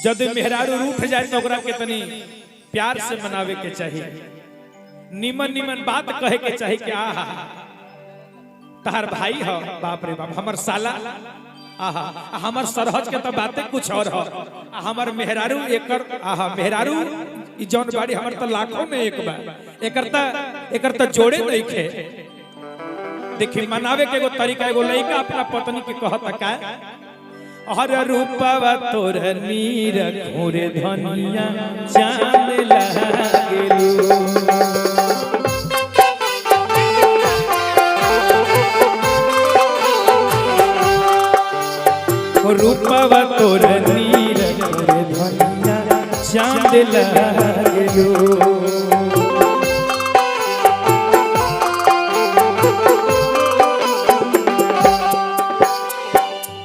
जब मेहरारू रूठ जाए तो ओकरा के तनी प्यार से मनावे के चाहिए, निमन निमन बात कहे के चाहिए कि आहा तहार भाई हो, बाप रे बाप हमर साला, आहा हमर सरहज के तो बातें कुछ और हो, हमर मेहरारू एकर आहा मेहरारू ई जौन बाड़ी हमर तो लाखों में एक बा, एकर त जोड़े नहीं खे। देखी मनावे के एगो तरीका, एगो लइका अपना पत्नी के कहता का हर रूपवा तोर नीर घोरे धनिया चांद लागेलू, रूपवा तोर नीर घोरे धनिया चांद लागेलू।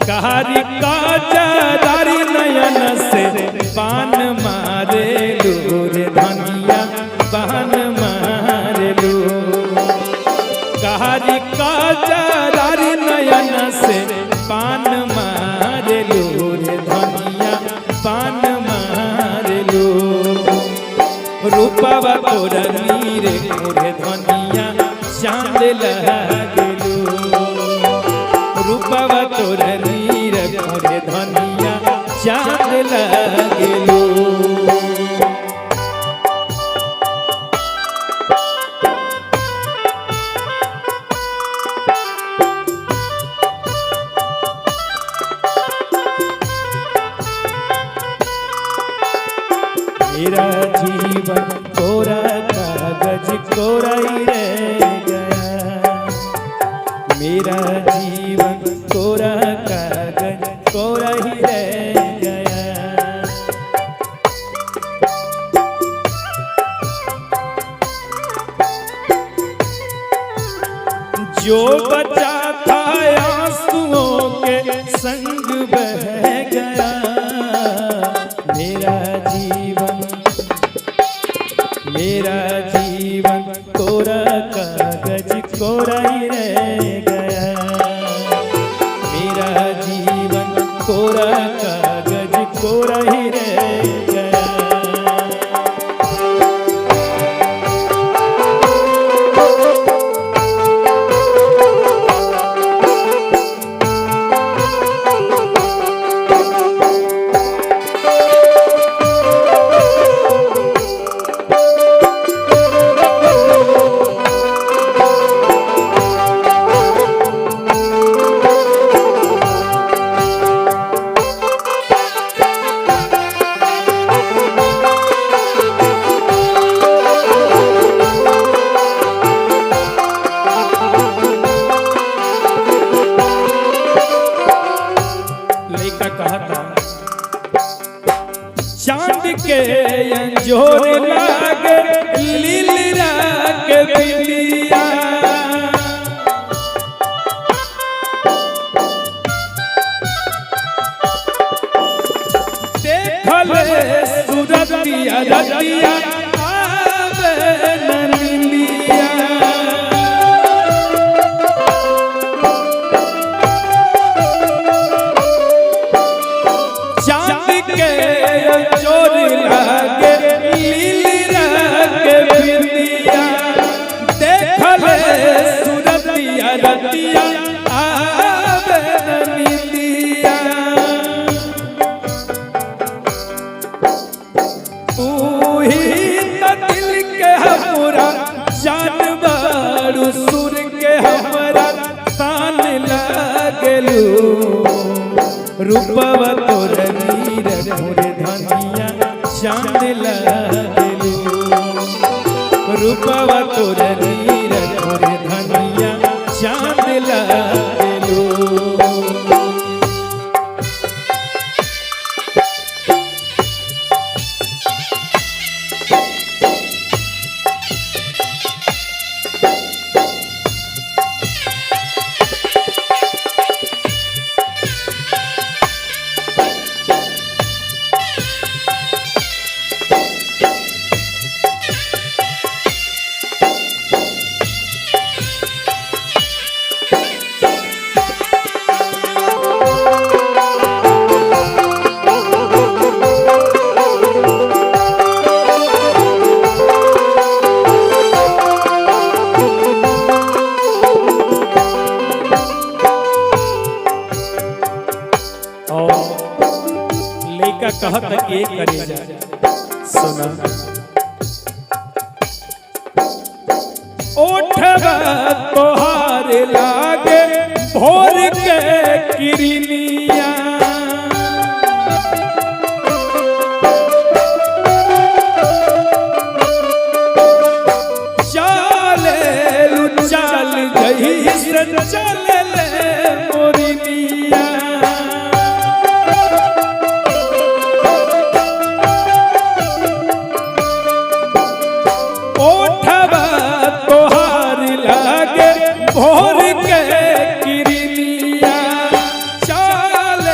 कहारी काजदारी नयन से बान मारे लू रे धनिया बान मारे लू, कहारी काजदारी नयन से बान मारे लू रे धनिया बान मारे लू, रूपवा तोर नीर घोरे धनिया चांद लागेलू, रूपवा तोर नीर घोरे धनिया चांद लागेलू। मेरा जीवन कोरा कागज कोरा ही रह गया, मेरा जीवन कोरा कागज कोरा ही रह गया, जो बचा था आंसुओं के संग बह गया, मेरा जीवन कोरा कागज कोरा ही रह गया, मेरा जीवन कोरा कागज कोरा ही रह गया। चांद के अंजोर लागे लीलरा के बिंदिया, देखले सूरतिया रतिया आवे नलिया, चोर लागे लीलरा के बिंदिया, देखले सूरतिया रतिया आवे नलिया, तू ही त दिल के हमरा जान बारू, सुर के हमरा तान लागेलू, रूपवा तोर नीर घोरे धनिया चांद लागेलू, रूपवा तोर नीर घोरे धनिया चांद लागेलू। लइका कहत के करे जा सुना ओठवा तोहार लागे भोर के किरनिया चल गई से चल ले मोरनिया ओठवा तोहार लागे भोर के किरनिया चल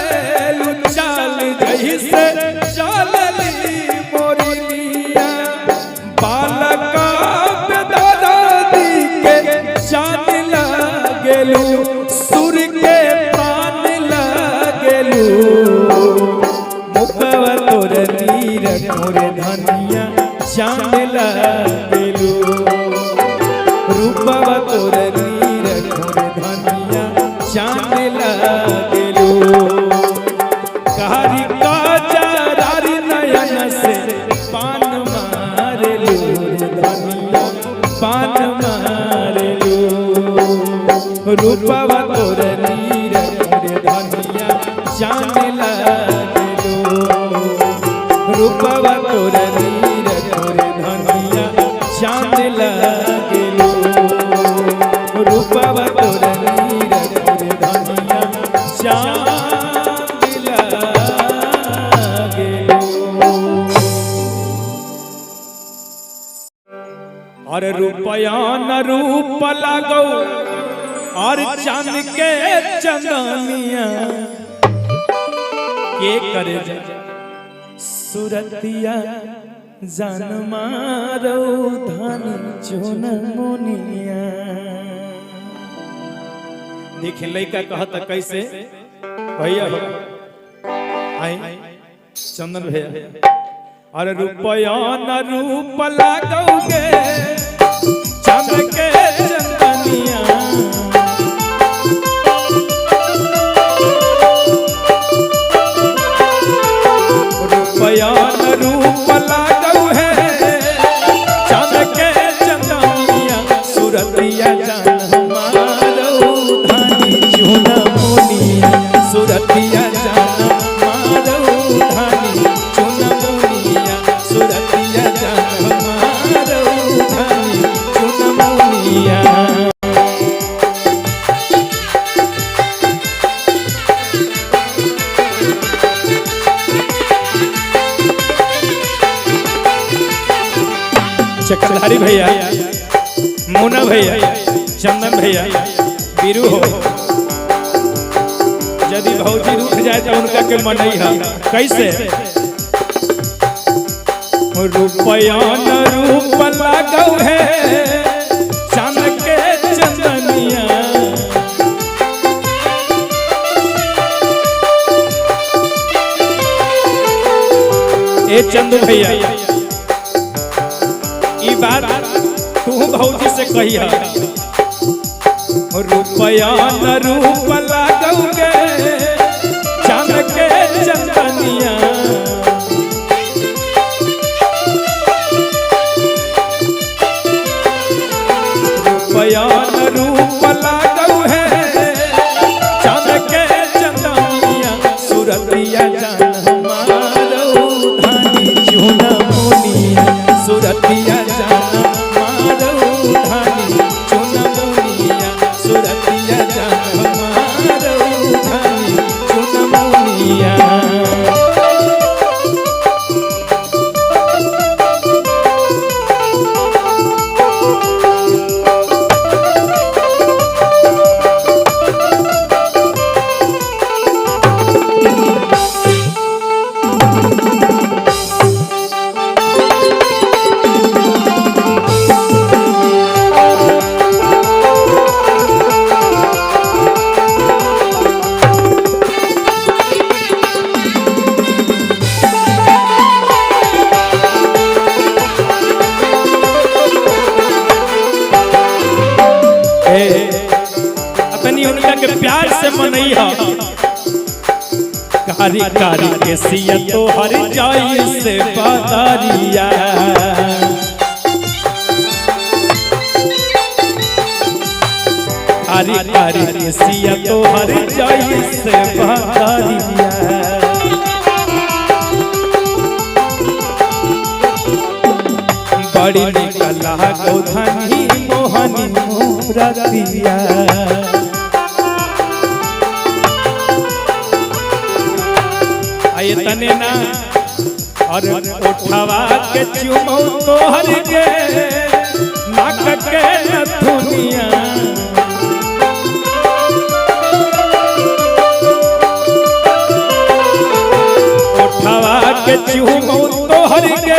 गई से चल ली मोरनिया बालका जान लागेलू सुर के पान लागेलू मुखवा तोर नीर मोरे धनिया जान लागेलू रूपवा तोर नीर मोरे धनिया जान लागेलू कारी का जरारी नयन से पान मारेलू धनिया पान मारेलू रूपवा तोर नीर मोरे धनिया जान लागेलू रूपवा तोर नीर मोरे धनिया जान लागेलू रूपवा तोर नीर मोरे धनिया जान लागेलू और रुपया न रूप लागो और चांद के चंदनिया के करे सुरतिया जान मारो धन जोन मोनिया देखे लइका कहता कैसे भैया आई चंदन भैया अरे रुपया न रूप लागोगे चांद के चंदनिया रुपया न रूप लागो है चांद के चंदनिया सुरतिया जान मारो धानी चुना मोनिया सुरतिया जान मारो धानी चुना मोनिया सुरतिया जान मारो धानी चुना मोनिया चक्रधारी भैया मोना भैया चंदन भैया बीरू हो यदि भौजी रुक जाए तो उनका के मनई है कैसे रुपया न रूप लागो है चांद के चंदनिया ए चंदू भैया ई बात तू भौजी से कहिया रुपया न रूप लागोगे चांद के चंदनिया रुपया न रूप लागो है चांद के चंदनिया सुरतिया जान मारो धानी चुना मोनिया सुरतिया जान मारो धानी चुना मोनिया सुरतिया जान मारो धानी चुना मोनिया हरी कारी के सिया तो हर जाई से बदरिया हरी कारी के सिया तो हर जाई से बदरिया बड़ी निकला गोधनी मोहनी मूरतिया आये तने ना और उठावा के चुमो तोहर के नाक के नथुनिया उठावा के चुमो तोहर के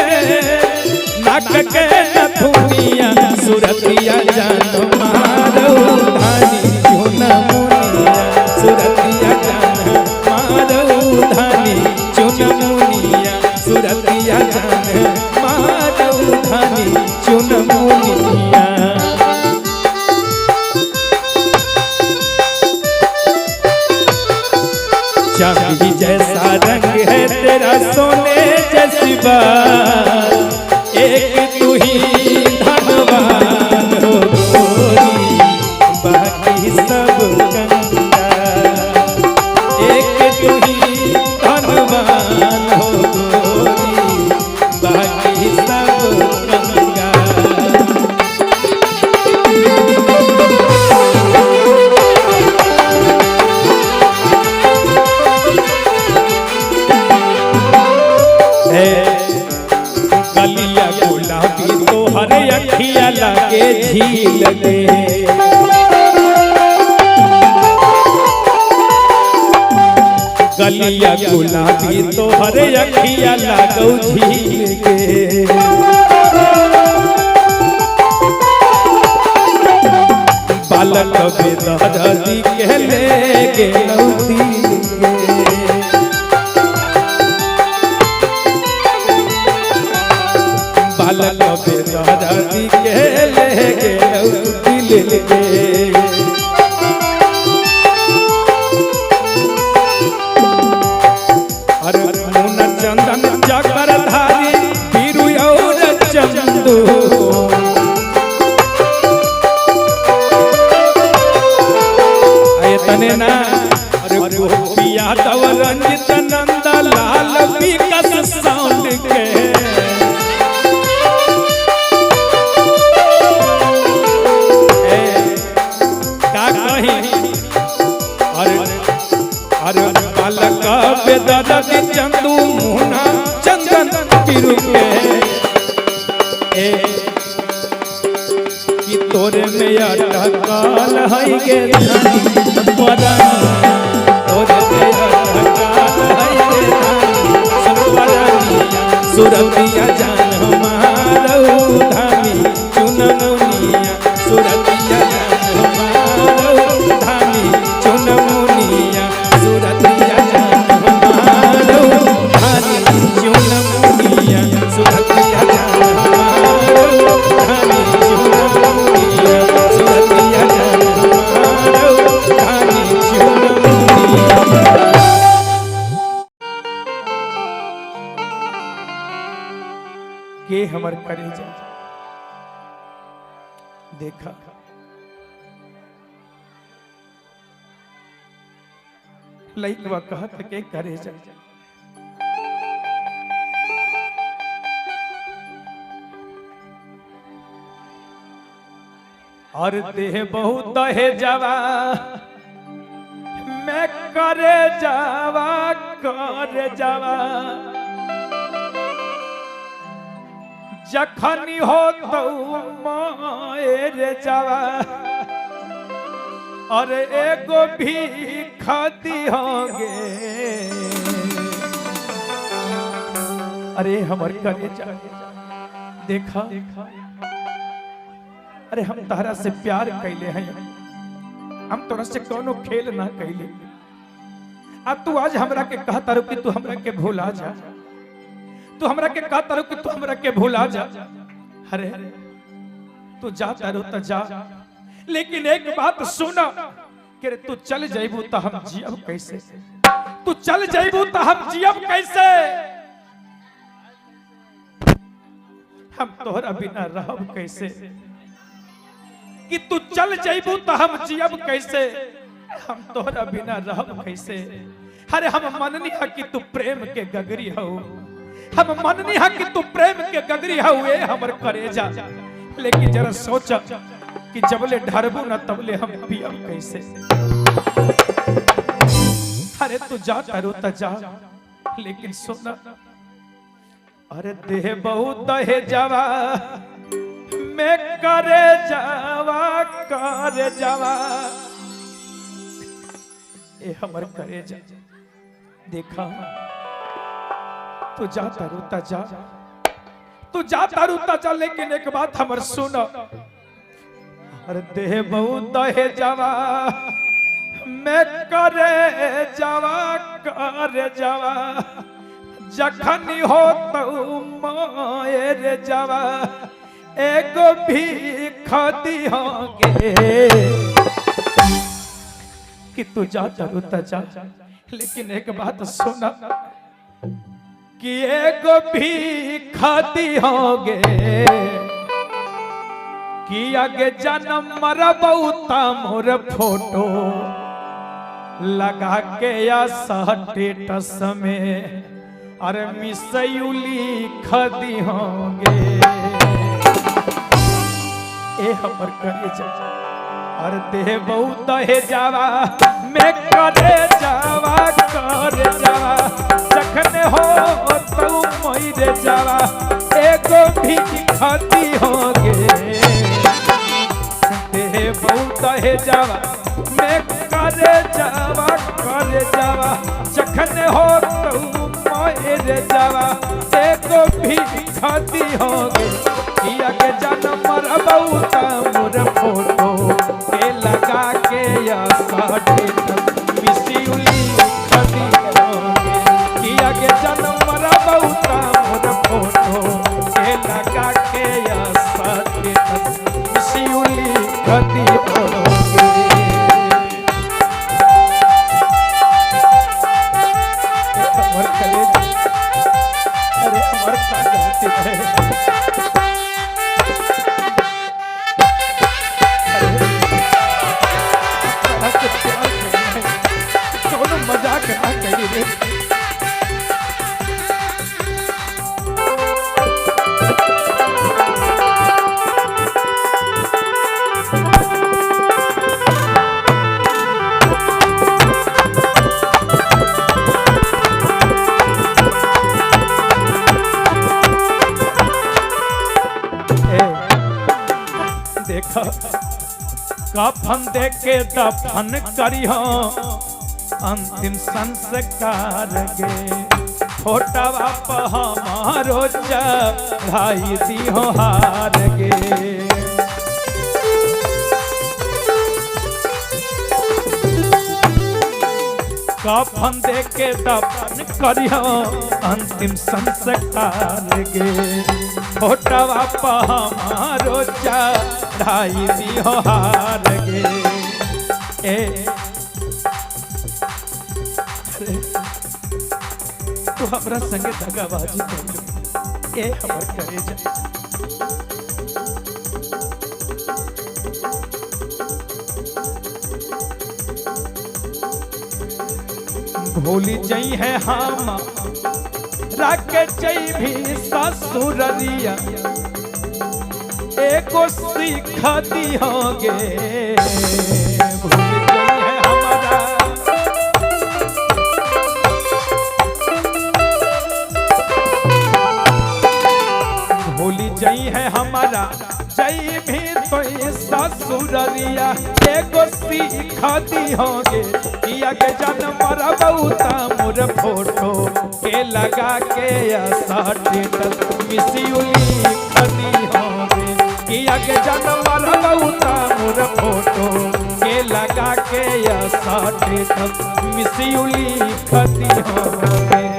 नाक के नथुनिया सुरतिया जान मारो धानी चुना मुनिया सुरतिया जान मारो धानी चुना मुनिया सुरतिया जान मारो धानी चुना मुनिया चांदी जैसा रंग है तेरा सोने जैसी बात एक तू ही धनवान हो गोरी बाकी सब गंगा एक तू ही धनवान हो गोरी बाकी सब गंगा गलिया गुलाबी तो हर अखिया लगे झील दे गलिया गुलाबी तो हर अखिया लगो झील के बालक बेदर्दी के ले गेलौ दिल के बालक बेदर्दी के ले गेलौ दिल के अरे मुन चंदन जकर धारी बीरू और चंदू आये तने ना अरे गोपिया दव रंजित नंदा लाल विकास साउंड के अरे बालक बेदर्दी चंदू मुना चंदन बिरु के कि तोरे में अटकल है गे धनी परानी तोरे में अटकल है गे धनी परानी सुरतिया जान हमारो धानी चुनमुनिया सुरतिया जान हमारो धानी चुनमुनिया सुरतिया जान हमारो धानी चुनमुनिया सुरतिया जान हमारो धानी चुनमुनिया सुरतिया जान हमारो धानी चुनमुनिया के हमर करेजा देखा लइकवा कहत के करेजा और देह बहुत है जवा मैं करे जावा जखनी हो तो मारे जावा और एगो भी खाती होगे अरे हमर कलेजा देखा अरे हम तहरा से प्यार कैले हैं हम तोरा से कोनो खेल ना कैले अब तू आज हमरा के कहता रहो कि तू हमरा के भुला जा तू हमरा के कहता रहो कि तू हमरा के भुला जा अरे तू जाता रहो तो जा लेकिन एक बात सुना कि तू चल जाइबू तो हम जियब कैसे तू चल जाइबू तो हम जियब कैसे, हम तोहरा बिना रहब कैसे, कि तू चल जाइबू तो हम जियब कैसे, हम तोहरा बिना रहब कैसे। अरे हम मननी है कि तू प्रेम के गगरी हो, हम मननी है कि तू प्रेम के गगरी हो ए हमर करेजा, लेकिन जरा सोच कि जबले ढरबू ना तबले हम पियब कैसे। अरे तू जा तारू ता जा, लेकिन सुना अरे देह बहुत दहे जावा मैं करे जावा ए हमर करे जा। देखा तू जा तारू ता जा, तू जा तारू ता जा, लेकिन एक बात हमर सुनो, अरे देह बहुत दहे जावा मैं करे जावा जखनी हो तो मायर जावा एगो भी खदी होंगे, कि तू जा तारू ता जा, लेकिन एक बात सुना कि एगो भी खदी होंगे, कि आगे जन्म मरबौता मोर फोटो लगा के या स्टेटस में अरे मिसयूली खदी होंगे ए हमर करे जा। अरे देह बहुत है जावा मैं करे जावा जखन हो तो मोइरे जावा एगो भी खदी होंगे। देह बहुत है जावा मैं करे जावा जखन हो तो मोइरे जावा एगो भी खदी होंगे। किया के जन्म मरबौता मोर फोटो के लगा के या साटे मिसयूली खदी होंगे। किया के जन्म मरबौता मोर फोटो के लगा के या साटे मिसयूली खदी होंगे। हमर कलेजा अरे हमर का गलती है, मजाक ना करी रे। देखा कफन दे के दफन करी हो अंतिम संस्कार गे, छोटा बाप हमारो चढ़ाई दी हो हार गे। कफन दे के दफन करियो अंतिम संस्कार गे, छोटा बाप हमारो चढ़ाई दी हो हार गे। ए तू हमरा संगे दगाबाजी कर ए हमर करेजा। भूली जई है हम राके जई भी ससुररिया एको सीख दी होगे। भूल जई है हमारा भूली जई है हमारा जई भी तो ससुररिया एगो सीख दी होगे। किया के जन्म मरबौता मोर फोटो के लगा के स्टेटस मिसयूली खदी होगे। किया के जन्म मरबौता मोर फोटो के लगा के स्टेटस मिसयूली खदी होगे।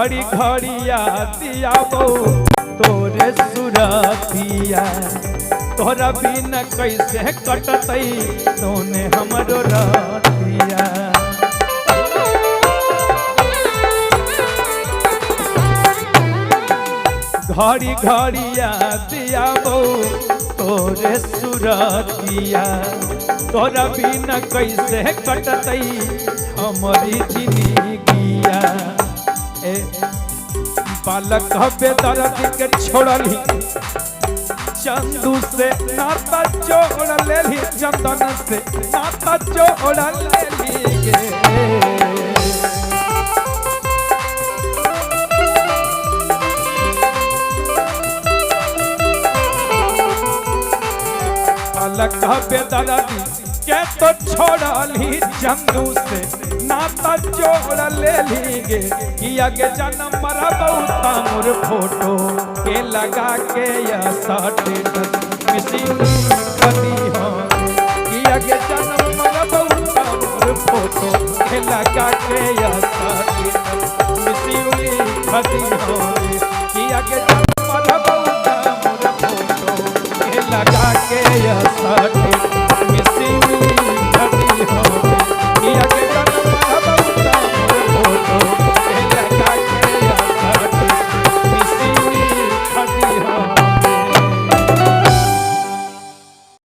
घड़ी घड़ी याद आवो तोरे सुरतिया तोरा बिना कैसे कटतई तोने हमरो रतिया घड़ी घड़ी याद आवो तोरे सुरतिया तोरा बिना कैसे कटतई हमारी जिंदगिया ए बालक बेदर्द के छोड़ली चंदू से नाता जोड़ लेली चंदन से नाता जोड़ लेली गे बालक बेदर्द के तो छोड़ली चंदू से नाता जोड़ लेली गे किया के जन्म मरा बहुत मोर फोटो के लगा के या स्टेटस मिसिंग करी हो किया के जन्म मरा बहुत मोर फोटो के लगा के या स्टेटस मिसिंग करी हो किया के जन्म मरा बहुत मोर फोटो के लगा के या